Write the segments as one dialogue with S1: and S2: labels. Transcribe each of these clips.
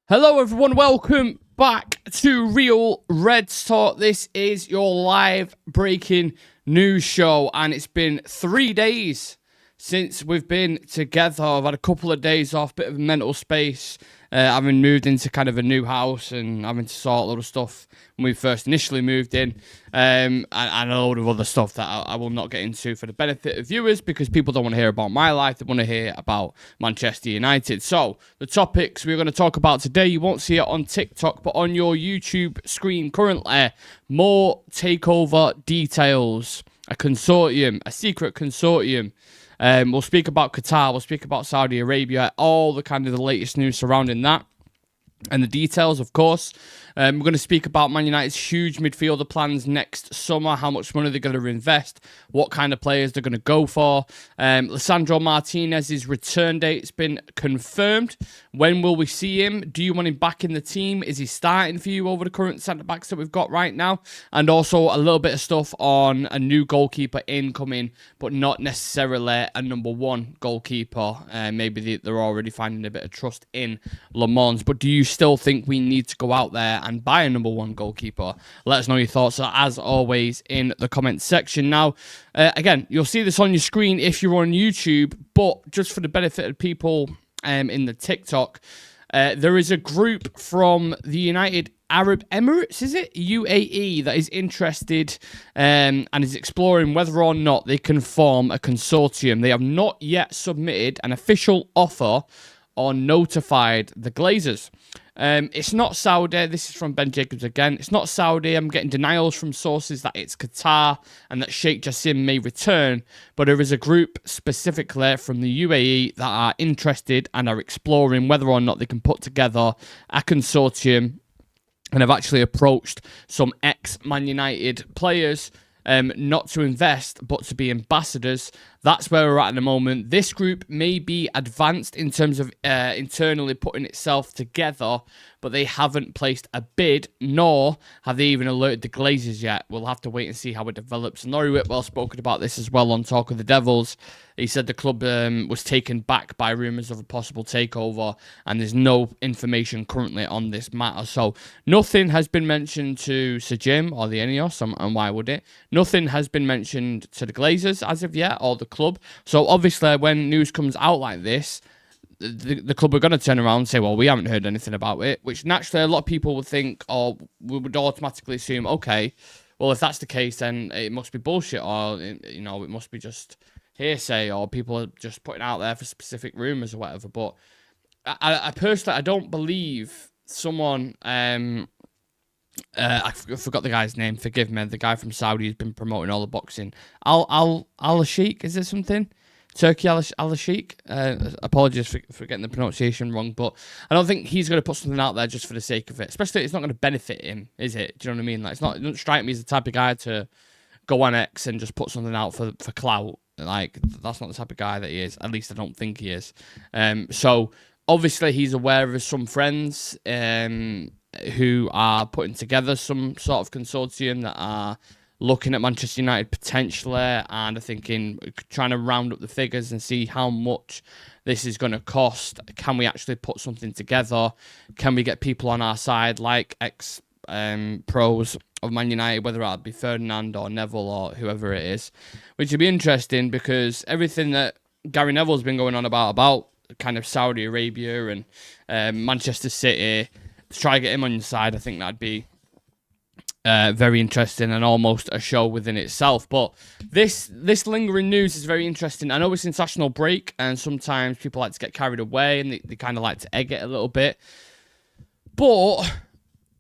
S1: Hello everyone, welcome back to Real Reds Talk. This is your live breaking news show, and it's been 3 days since we've been together. I've had a couple of days off, bit of mental space, having moved into kind of a new house and having to sort a lot of stuff when we first initially moved in, and a load of other stuff that I will not get into for the benefit of viewers, because people don't want to hear about my life, they want to hear about Manchester United. So the topics we're going to talk about today, you won't see it on TikTok, but on your YouTube screen currently, more takeover details, a consortium, a secret consortium. We'll speak about Qatar, we'll speak about Saudi Arabia, all the kind of the latest news surrounding that, and the details, of course. We're going to speak about Man United's huge midfielder plans next summer, how much money they're going to invest, what kind of players they're going to go for. Lisandro Martinez's return date's been confirmed. When will we see him? Do you want him back in the team? Is he starting for you over the current centre-backs that we've got right now? And also a little bit of stuff on a new goalkeeper incoming, but not necessarily a number one goalkeeper. Maybe they're already finding a bit of trust in Le Mans. But do you still think we need to go out there and buy a number one goalkeeper? Let us know your thoughts, as always, in the comments section. Now, again, you'll see this on your screen if you're on YouTube, but just for the benefit of people in the TikTok, there is a group from the United Arab Emirates, is it? UAE, that is interested and is exploring whether or not they can form a consortium. They have not yet submitted an official offer or notified the Glazers. It's not Saudi. This is from Ben Jacobs again. It's not Saudi. I'm getting denials from sources that it's Qatar and that Sheikh Jassim may return. But there is a group specifically from the UAE that are interested and are exploring whether or not they can put together a consortium, and have actually approached some ex-Man United players, not to invest, but to be ambassadors. That's where we're at the moment. This group may be advanced in terms of internally putting itself together, but they haven't placed a bid, nor have they even alerted the Glazers yet. We'll have to wait and see how it develops. And Laurie Whitwell spoken about this as well on Talk of the Devils. He said the club was taken back by rumours of a possible takeover, and there's no information currently on this matter. So nothing has been mentioned to Sir Jim or the Ineos, and why would it? Nothing has been mentioned to the Glazers as of yet, or the club. So obviously when news comes out like this, the club are going to turn around and say, well, we haven't heard anything about it, which naturally a lot of people would think, or we would automatically assume, okay, well, if that's the case, then it must be bullshit, or, you know, it must be just hearsay, or people are just putting out there for specific rumours or whatever. But I personally, I don't believe someone, I forgot the guy's name, forgive me, the guy from Saudi who's been promoting all the boxing. Al-Sheikh, is there something? Turkey Al-Sheikh. Apologies for getting the pronunciation wrong, but I don't think he's going to put something out there just for the sake of it. Especially, it's not going to benefit him, is it? Do you know what I mean? Like, it doesn't strike me as the type of guy to go on X and just put something out for clout. Like, that's not the type of guy that he is. At least I don't think he is. So obviously he's aware of some friends who are putting together some sort of consortium that are looking at Manchester United potentially, and are thinking, trying to round up the figures and see how much this is going to cost. Can we actually put something together? Can we get people on our side, like ex-pros of Man United, whether that be Ferdinand or Neville or whoever it is, which would be interesting, because everything that Gary Neville's been going on about kind of Saudi Arabia and Manchester City, to try to get him on your side, I think that'd be very interesting and almost a show within itself. But this lingering news is very interesting. I know it's international break, and sometimes people like to get carried away and they kind of like to egg it a little bit. But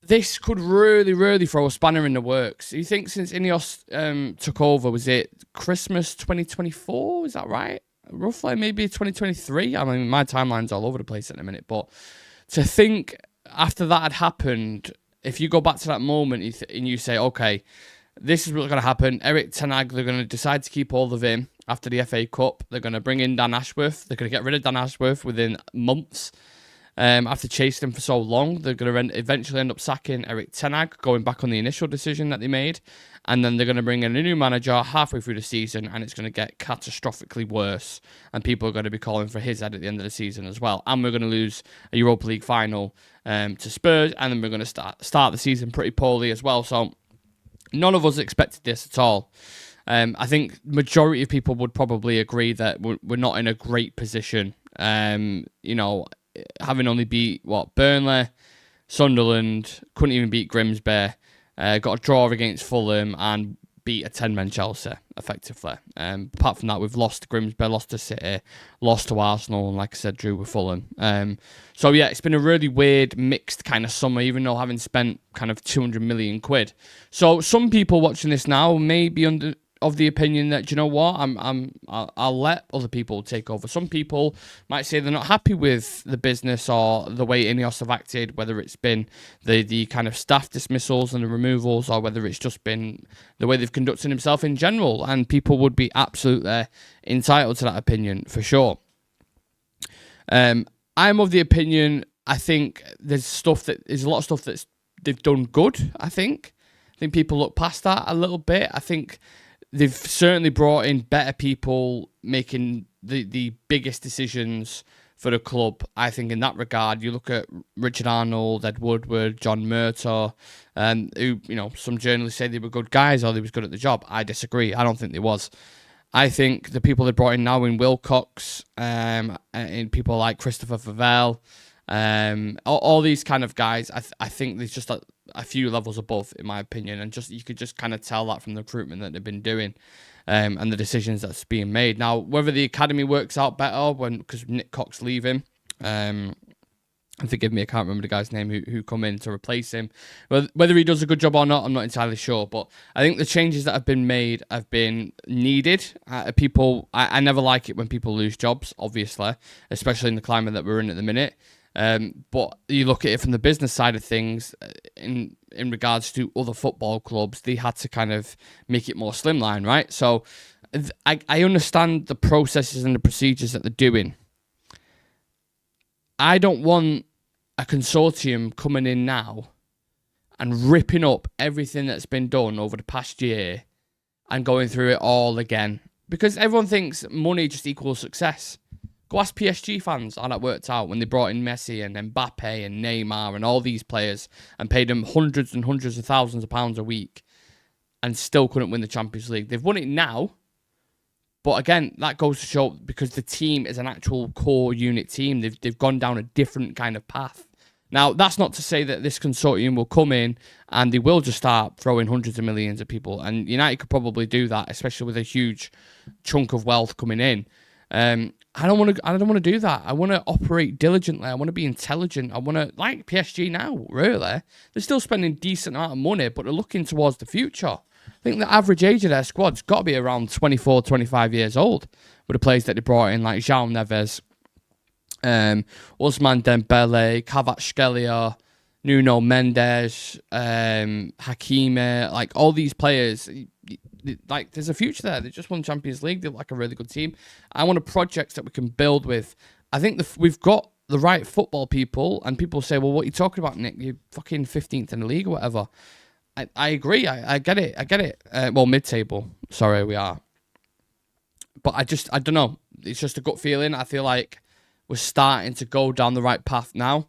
S1: this could really, really throw a spanner in the works. You think since Ineos took over, was it Christmas 2024? Is that right? Roughly, maybe 2023? I mean, my timeline's all over the place at the minute. But to think after that had happened, if you go back to that moment and you say, okay, this is what's going to happen. Eric Ten Hag, they're going to decide to keep hold of him after the FA Cup. They're going to bring in Dan Ashworth. They're going to get rid of Dan Ashworth within months. After chasing him for so long, they're going to eventually end up sacking Erik ten Hag, going back on the initial decision that they made. And then they're going to bring in a new manager halfway through the season, and it's going to get catastrophically worse. And people are going to be calling for his head at the end of the season as well. And we're going to lose a Europa League final to Spurs, and then we're going to start the season pretty poorly as well. So none of us expected this at all. I think majority of people would probably agree that we're not in a great position. You know, having only beat, Burnley, Sunderland, couldn't even beat Grimsby, got a draw against Fulham and beat a 10-man Chelsea, effectively. Apart from that, we've lost to Grimsby, lost to City, lost to Arsenal, and like I said, drew with Fulham. So yeah, it's been a really weird, mixed kind of summer, even though having spent kind of 200 million quid. So some people watching this now may be of the opinion that, do you know what, I'll let other people take over. Some people might say they're not happy with the business or the way Ineos have acted, whether it's been the kind of staff dismissals and the removals, or whether it's just been the way they've conducted themselves in general. And people would be absolutely entitled to that opinion for sure. I'm of the opinion, I think there's a lot of stuff that they've done good. I think people look past that a little bit. I think they've certainly brought in better people making the biggest decisions for the club. I think in that regard, you look at Richard Arnold, Ed Woodward, John Murtaugh, who, you know, some journalists say they were good guys or they was good at the job. I disagree. I don't think they was. I think the people they brought in now in Wilcox, and people like Christopher Favell, all these kind of guys, I think there's just a few levels above, in my opinion, and you could just kind of tell that from the recruitment that they've been doing, and the decisions that's being made. Now, whether the academy works out better because Nick Cox leaving, and forgive me, I can't remember the guy's name who come in to replace him. Whether he does a good job or not, I'm not entirely sure. But I think the changes that have been made have been needed. I never like it when people lose jobs, obviously, especially in the climate that we're in at the minute. But you look at it from the business side of things, in regards to other football clubs, they had to kind of make it more slimline, right? So I understand the processes and the procedures that they're doing. I don't want a consortium coming in now and ripping up everything that's been done over the past year and going through it all again, because everyone thinks money just equals success. Go ask PSG fans how that worked out when they brought in Messi and Mbappe and Neymar and all these players and paid them hundreds and hundreds of thousands of pounds a week and still couldn't win the Champions League. They've won it now, but again, that goes to show because the team is an actual core unit team. They've gone down a different kind of path. Now, that's not to say that this consortium will come in and they will just start throwing hundreds of millions at people. And United could probably do that, especially with a huge chunk of wealth coming in. I don't want to do that. I want to operate diligently. I want to be intelligent. I want to, like PSG now, really. They're still spending a decent amount of money, but they're looking towards the future. I think the average age of their squad's got to be around 24, 25 years old with the players that they brought in, like João Neves, Ousmane Dembele, Kvaratskhelia, Nuno Mendes, Hakimi, like all these players. Like, there's a future there. They just won Champions League. They're like a really good team. I want projects that we can build with. I think we've got the right football people, and people say, well, what are you talking about, Nick? You're fucking 15th in the league or whatever. I agree. I get it. I get it. Well, mid-table. Sorry, we are. But I don't know. It's just a gut feeling. I feel like we're starting to go down the right path now.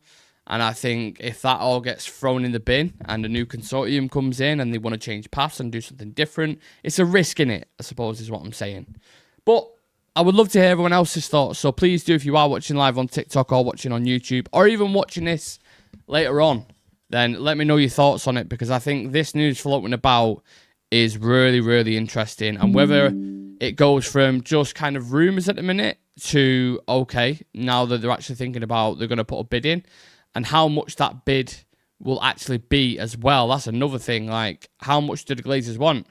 S1: And I think if that all gets thrown in the bin and a new consortium comes in and they want to change paths and do something different, it's a risk in it, I suppose, is what I'm saying. But I would love to hear everyone else's thoughts. So please do, if you are watching live on TikTok or watching on YouTube or even watching this later on, then let me know your thoughts on it, because I think this news floating about is really, really interesting. And whether it goes from just kind of rumours at the minute to, okay, now that they're actually thinking about they're going to put a bid in, and how much that bid will actually be as well. That's another thing. Like, how much do the Glazers want?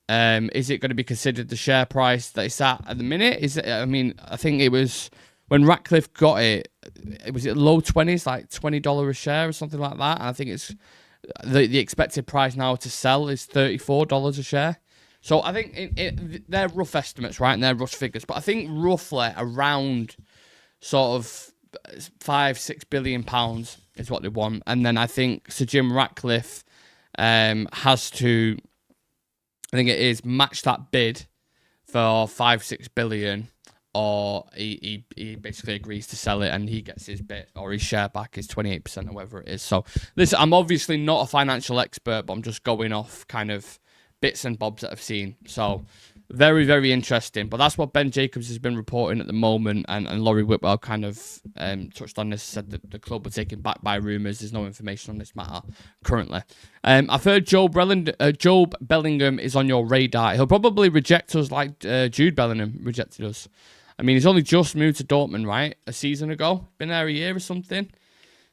S1: Is it going to be considered the share price that it's at the minute? I think it was when Ratcliffe got it. Was it low 20s, like $20 a share or something like that? And I think it's the expected price now to sell is $34 a share. So I think they're rough estimates, right? And they're rough figures. But I think roughly around sort of 5-6 billion pounds is what they want, and then I think Sir Jim Ratcliffe has to, I think it is, match that bid for 5-6 billion, or he basically agrees to sell it and he gets his bit or his share back, his 28% or whatever it is. So listen, I'm obviously not a financial expert, but I'm just going off kind of bits and bobs that I've seen. So very, very interesting. But that's what Ben Jacobs has been reporting at the moment, and Laurie Whitwell kind of touched on this, said that the club were taken back by rumours. There's no information on this matter currently. I've heard Job Bellingham is on your radar. He'll probably reject us like Jude Bellingham rejected us. I mean, he's only just moved to Dortmund, right? A season ago. Been there a year or something.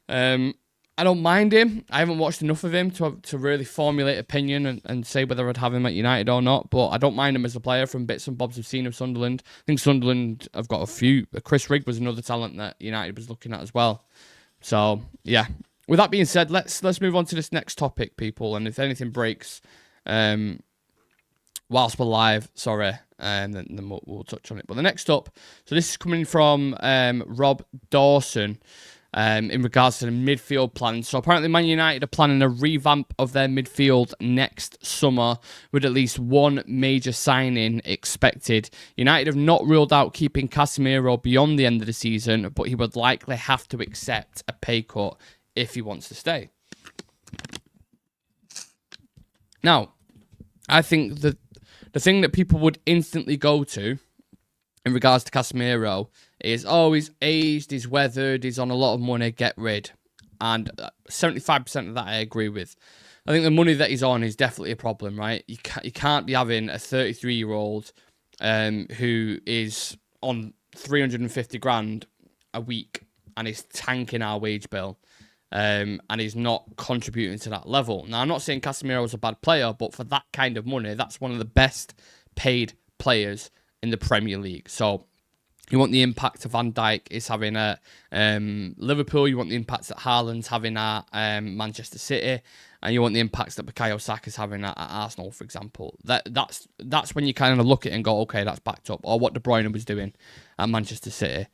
S1: I don't mind him. I haven't watched enough of him to really formulate opinion and say whether I'd have him at United or not. But I don't mind him as a player from bits and bobs I've seen of Sunderland. I think Sunderland have got a few. Chris Rigg was another talent that United was looking at as well. So, yeah. With that being said, let's move on to this next topic, people. And if anything breaks whilst we're live, sorry, then we'll touch on it. But the next up, so this is coming from Rob Dawson in regards to the midfield plans. So apparently Man United are planning a revamp of their midfield next summer with at least one major signing expected. United have not ruled out keeping Casemiro beyond the end of the season, but he would likely have to accept a pay cut if he wants to stay. Now, I think that the thing that people would instantly go to in regards to Casemiro is, oh, he's aged, he's weathered, he's on a lot of money, get rid. And 75% of that I agree with. I think the money that he's on is definitely a problem, right? You can't be having a 33-year-old who is on 350 grand a week and is tanking our wage bill. And he's not contributing to that level. Now, I'm not saying Casemiro is a bad player, but for that kind of money, that's one of the best paid players in the Premier League. So you want the impact that Van Dijk is having at Liverpool, you want the impacts that Haaland's having at Manchester City, and you want the impacts that Bukayo Saka's having at Arsenal, for example. That's when you kind of look at it and go, okay, that's backed up. Or what De Bruyne was doing at Manchester City.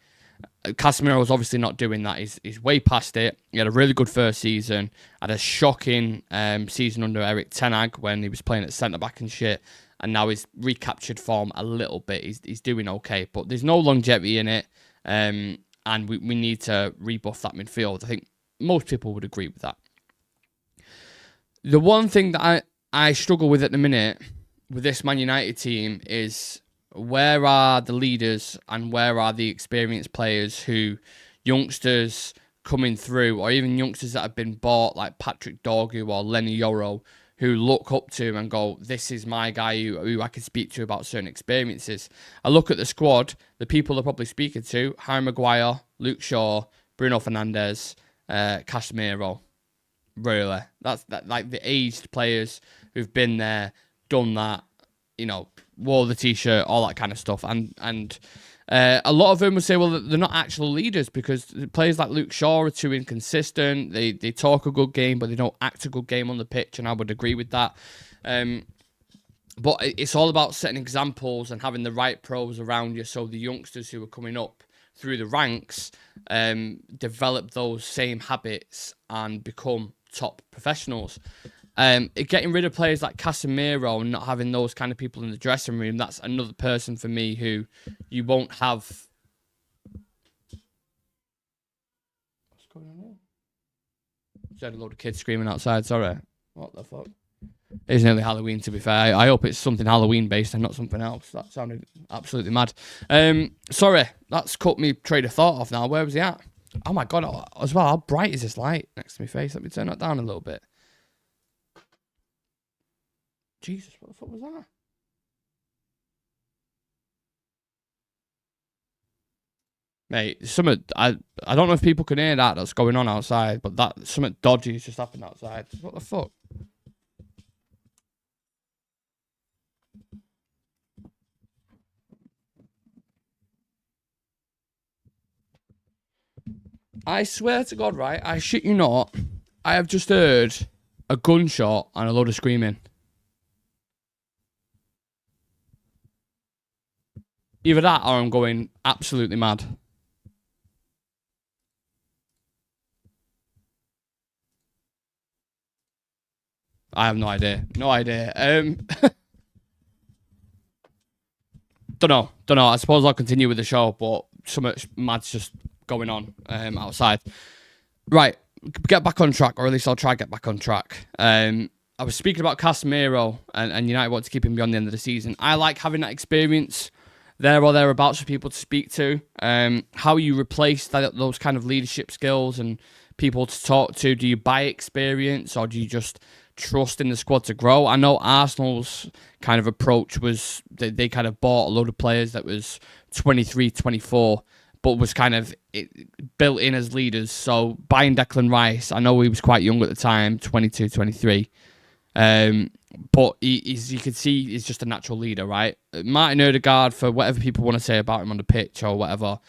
S1: Casemiro was obviously not doing that. He's way past it. He had a really good first season. Had a shocking season under Eric Ten Hag when he was playing at centre-back and shit. And now he's recaptured form a little bit. He's doing okay. But there's no longevity in it. And we need to rebuff that midfield. I think most people would agree with that. The one thing that I struggle with at the minute with this Man United team is, where are the leaders and where are the experienced players who youngsters coming through, or even youngsters that have been bought like Patrick Dorgu or Lenny Yoro, who look up to and go, this is my guy who I can speak to about certain experiences. I look at the squad, the people they're probably speaking to: Harry Maguire, Luke Shaw, Bruno Fernandes, Casemiro. Really, that's like the aged players who've been there, done that, wore the t-shirt, all that kind of stuff. And a lot of them will say, well, they're not actual leaders because players like Luke Shaw are too inconsistent. They talk a good game, but they don't act a good game on the pitch, and I would agree with that. But it's all about setting examples and having the right pros around you, so the youngsters who are coming up through the ranks develop those same habits and become top professionals. Getting rid of players like Casemiro and not having those kind of people in the dressing room, that's another person for me who you won't have. What's going on here? Just had a load of kids screaming outside, sorry. What the fuck? It's nearly Halloween, to be fair. I hope it's something Halloween-based and not something else. That sounded absolutely mad. Sorry, that's cut me trade of thought off now. Where was he at? Oh my God, as well, how bright is this light next to my face? Let me turn that down a little bit. Jesus, what the fuck was that? Mate, I don't know if people can hear that's going on outside, but something dodgy has just happened outside. What the fuck? I swear to God, right? I shit you not. I have just heard a gunshot and a load of screaming. Either that or I'm going absolutely mad. I have no idea. No idea. Don't know. I suppose I'll continue with the show, but so much mad's just going on outside. Right, get back on track, or at least I'll try to get back on track. I was speaking about Casemiro, and United want to keep him beyond the end of the season. I like having that experience there or thereabouts for people to speak to. How you replace those kind of leadership skills and people to talk to. Do you buy experience, or do you just trust in the squad to grow? I know Arsenal's kind of approach was they kind of bought a load of players that was 23, 24, but was kind of built in as leaders. So buying Declan Rice, I know he was quite young at the time, 22, 23. But you can see he's just a natural leader, right? Martin Odegaard, for whatever people want to say about him on the pitch or whatever,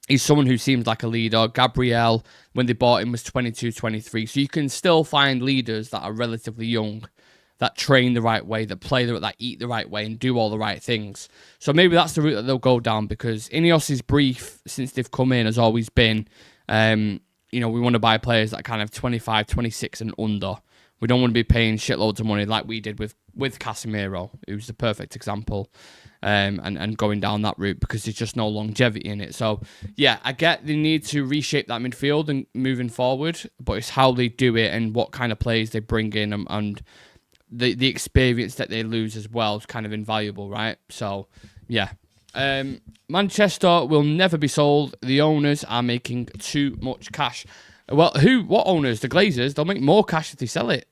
S1: he's someone who seems like a leader. Gabriel, when they bought him, was 22, 23. So you can still find leaders that are relatively young, that train the right way, that play that eat the right way and do all the right things. So maybe that's the route that they'll go down, because Ineos's brief since they've come in has always been, we want to buy players that are kind of 25, 26 and under. We don't want to be paying shitloads of money like we did with Casemiro, who's the perfect example, and going down that route, because there's just no longevity in it. So, yeah, I get they need to reshape that midfield and moving forward, but it's how they do it and what kind of players they bring in and the experience that they lose as well is kind of invaluable, right? So, yeah. Manchester will never be sold. The owners are making too much cash. Well, what owners? The Glazers. They'll make more cash if they sell it.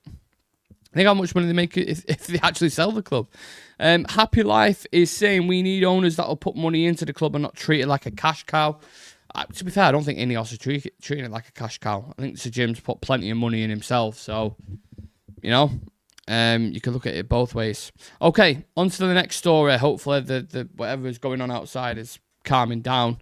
S1: Think how much money they make if they actually sell the club. Happy Life is saying we need owners that will put money into the club and not treat it like a cash cow. To be fair, I don't think Ineos are treating it like a cash cow. I think Sir Jim's put plenty of money in himself. So, you can look at it both ways. Okay, on to the next story. Hopefully the whatever is going on outside is calming down.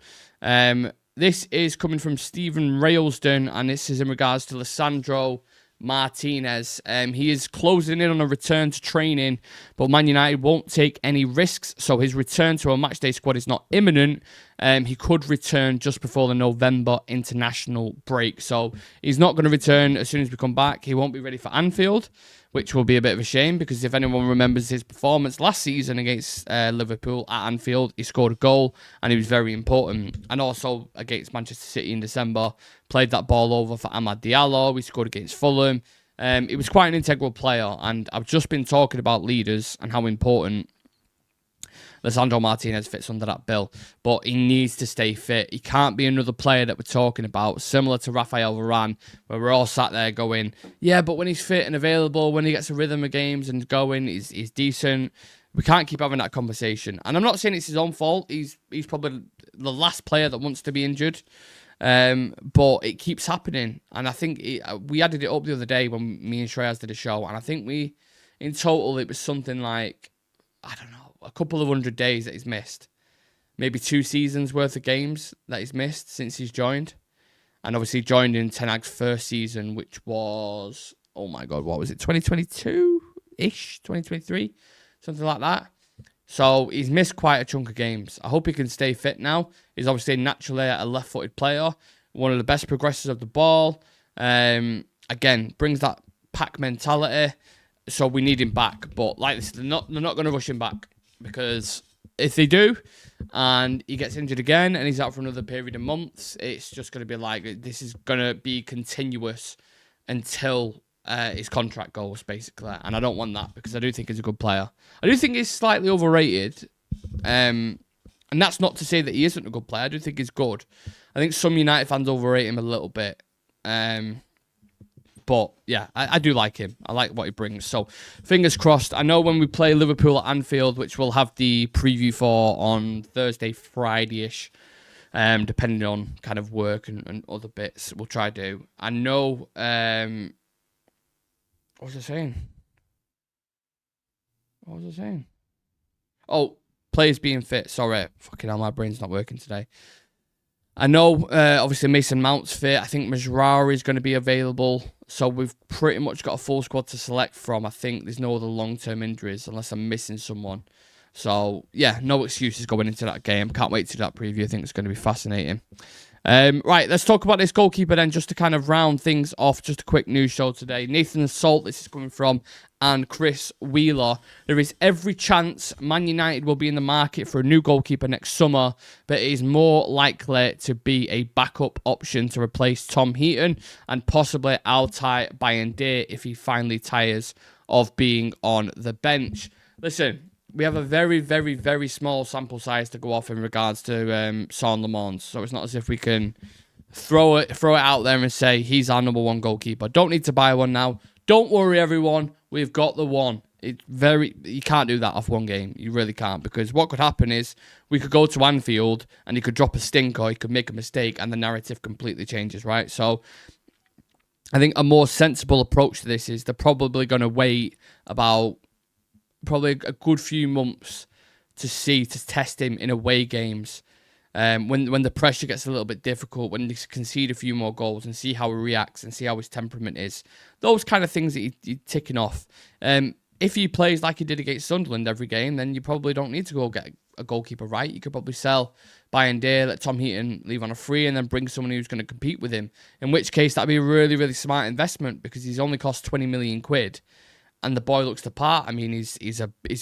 S1: This is coming from Stephen Railsden, and this is in regards to Lisandro Martinez. He is closing in on a return to training, but Man United won't take any risks, so his return to a matchday squad is not imminent. He could return just before the November international break, so he's not going to return as soon as we come back. He won't be ready for Anfield, which will be a bit of a shame, because if anyone remembers his performance last season against Liverpool at Anfield, he scored a goal and he was very important. And also against Manchester City in December, played that ball over for Amad Diallo. We scored against Fulham. He was quite an integral player, and I've just been talking about leaders and how important Lisandro Martinez fits under that bill, but he needs to stay fit. He can't be another player that we're talking about, similar to Rafael Varane, where we're all sat there going, yeah, but when he's fit and available, when he gets a rhythm of games and going, he's decent. We can't keep having that conversation. And I'm not saying it's his own fault. He's probably the last player that wants to be injured. But it keeps happening. And I think we added it up the other day when me and Shreyas did a show, and I think in total, it was something like, I don't know, a couple of 100 days that he's missed. Maybe 2 seasons worth of games that he's missed since he's joined. And obviously joined in Ten Hag's first season, which was, oh my God, what was it? 2022-ish? 2023? Something like that. So he's missed quite a chunk of games. I hope he can stay fit now. He's obviously naturally a left-footed player. One of the best progressors of the ball. Again, brings that pack mentality. So we need him back. But like this, they're not going to rush him back. Because if they do, and he gets injured again, and he's out for another period of months, it's just going to be like, this is going to be continuous until his contract goes, basically. And I don't want that, because I do think he's a good player. I do think he's slightly overrated. And that's not to say that he isn't a good player. I do think he's good. I think some United fans overrate him a little bit. But, yeah, I do like him. I like what he brings. So, fingers crossed. I know when we play Liverpool at Anfield, which we'll have the preview for on Thursday, Friday-ish, depending on kind of work and other bits, we'll try to do. I know... what was I saying? Oh, players being fit. Sorry. Fucking hell, my brain's not working today. I know, obviously, Mason Mount's fit. I think Mazraoui is going to be available. So we've pretty much got a full squad to select from. I think there's no other long-term injuries unless I'm missing someone. So, yeah, no excuses going into that game. Can't wait to do that preview. I think it's going to be fascinating. Right, let's talk about this goalkeeper then, just to kind of round things off. Just a quick news show today. Nathan Salt, this is coming from, and Chris Wheeler. There is every chance Man United will be in the market for a new goalkeeper next summer, but it is more likely to be a backup option to replace Tom Heaton and possibly Altay Bayındır if he finally tires of being on the bench. Listen, we have a very, very, very small sample size to go off in regards to Son Lamons, so it's not as if we can throw it out there and say he's our number one goalkeeper. Don't need to buy one now. Don't worry, everyone. We've got the one. You can't do that off one game. You really can't, because what could happen is we could go to Anfield and he could drop a stink or he could make a mistake and the narrative completely changes, right? So I think a more sensible approach to this is they're probably going to wait about probably a good few months to test him in away games. When the pressure gets a little bit difficult, when they concede a few more goals and see how he reacts and see how his temperament is. Those kind of things that you're ticking off. If he plays like he did against Sunderland every game, then you probably don't need to go get a goalkeeper, right? You could probably sell Bayındır, let Tom Heaton leave on a free, and then bring someone who's going to compete with him. In which case, that'd be a really, really smart investment, because he's only cost 20 million quid. And the boy looks the part. I mean, he's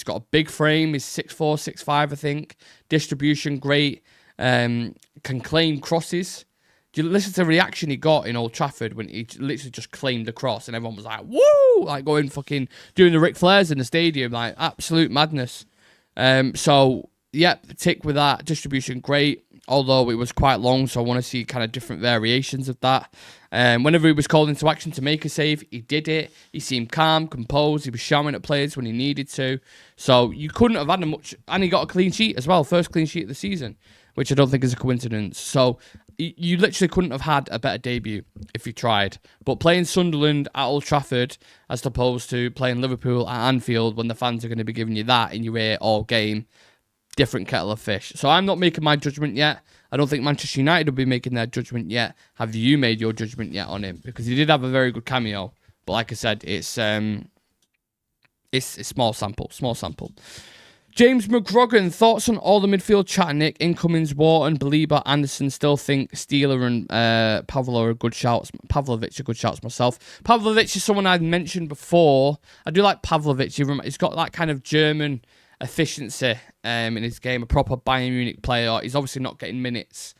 S1: got a big frame. He's 6'4", 6'5", I think. Distribution, great. Can claim crosses. Do you listen to the reaction he got in Old Trafford when he literally just claimed a cross and everyone was like, woo! Like going fucking doing the Ric Flairs in the stadium. Like, absolute madness. So, yeah, tick with that. Distribution, great. Although it was quite long, so I want to see kind of different variations of that. Whenever he was called into action to make a save, he did it. He seemed calm, composed. He was shouting at players when he needed to. So you couldn't have had much. And he got a clean sheet as well. First clean sheet of the season, which I don't think is a coincidence. So you literally couldn't have had a better debut if you tried. But playing Sunderland at Old Trafford as opposed to playing Liverpool at Anfield when the fans are going to be giving you that in your ear all game, different kettle of fish. So I'm not making my judgment yet. I don't think Manchester United will be making their judgment yet. Have you made your judgment yet on him? Because he did have a very good cameo. But like I said, it's small sample. James McGrogan, thoughts on all the midfield chat, Nick? Incomings, Wharton, Belieber, Anderson. Still think Steeler and Pavlovic are good shouts. Myself. Pavlovic is someone I've mentioned before. I do like Pavlovic. He's got that kind of German efficiency in his game, a proper Bayern Munich player. He's obviously not getting minutes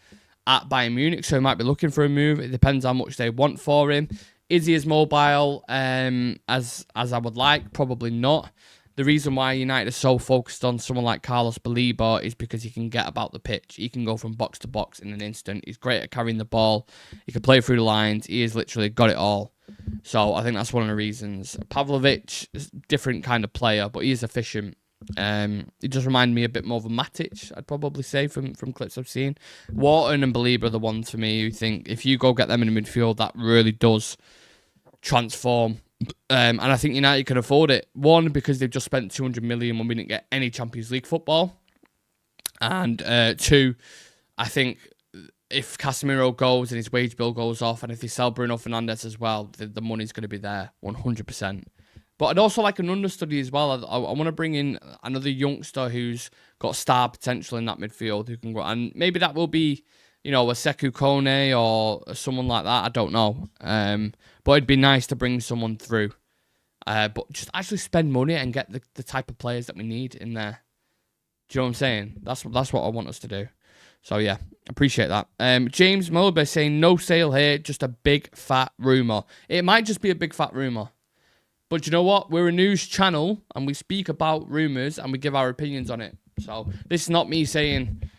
S1: at Bayern Munich, so he might be looking for a move. It depends how much they want for him. Is he as mobile as I would like? Probably not. The reason why United are so focused on someone like Carlos Belieber is because he can get about the pitch. He can go from box to box in an instant. He's great at carrying the ball. He can play through the lines. He has literally got it all. So I think that's one of the reasons. Pavlovic is a different kind of player, but he is efficient. He does remind me a bit more of a Matic, I'd probably say, from clips I've seen. Wharton and Belieber are the ones for me who think if you go get them in the midfield, that really does transform. And I think United can afford it. One, because they've just spent 200 million when we didn't get any Champions League football. And two, I think if Casemiro goes and his wage bill goes off, and if they sell Bruno Fernandes as well, the money's going to be there 100%. But I'd also like an understudy as well. I want to bring in another youngster who's got star potential in that midfield who can go. And maybe that will be, a Sekou Kone or someone like that. I don't know. But it'd be nice to bring someone through. But just actually spend money and get the type of players that we need in there. Do you know what I'm saying? That's what I want us to do. So, yeah, appreciate that. James Mulber saying, no sale here, just a big fat rumour. It might just be a big fat rumour. But you know what? We're a news channel and we speak about rumours and we give our opinions on it. So this is not me saying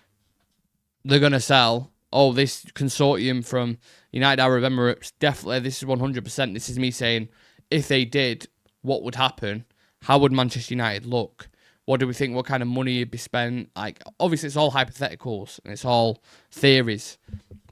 S1: they're going to sell. Oh, this consortium from United Arab Emirates. Definitely, this is 100%. This is me saying if they did, what would happen? How would Manchester United look? What do we think? What kind of money would be spent? Like, obviously, it's all hypotheticals and it's all theories.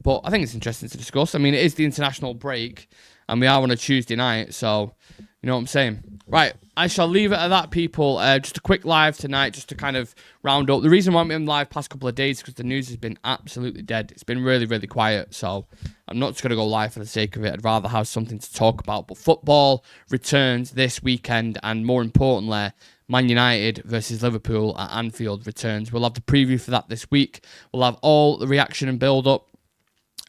S1: But I think it's interesting to discuss. I mean, it is the international break and we are on a Tuesday night. So, you know what I'm saying? Right, I shall leave it at that, people. Just a quick live tonight, just to kind of round up. The reason why I'm in live past couple of days is because the news has been absolutely dead. It's been really, really quiet, so I'm not just going to go live for the sake of it. I'd rather have something to talk about. But football returns this weekend, and more importantly, Man United versus Liverpool at Anfield returns. We'll have the preview for that this week. We'll have all the reaction and build-up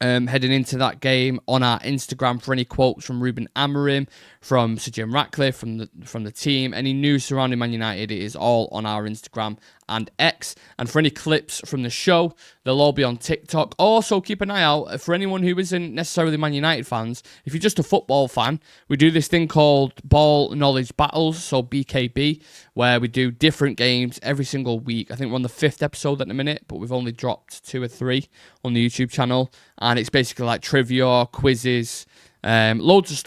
S1: heading into that game on our Instagram for any quotes from Ruben Amorim, from Sir Jim Ratcliffe, from the team. Any news surrounding Man United, it is all on our Instagram and X. And for any clips from the show, they'll all be on TikTok. Also, keep an eye out for anyone who isn't necessarily Man United fans. If you're just a football fan, we do this thing called Ball Knowledge Battles, so BKB, where we do different games every single week. I think we're on the 5th episode at the minute, but we've only dropped 2 or 3 on the YouTube channel. And it's basically like trivia, quizzes, loads of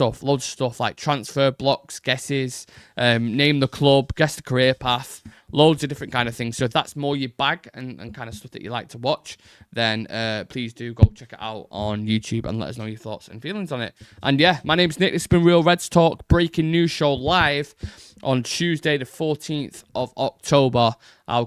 S1: stuff like transfer blocks, guesses, name the club, guess the career path, loads of different kind of things. So if that's more your bag and kind of stuff that you like to watch, then please do go check it out on YouTube and let us know your thoughts and feelings on it. And yeah, my name's Nick. This has been Real Reds Talk, breaking news show live on Tuesday the 14th of October. I'll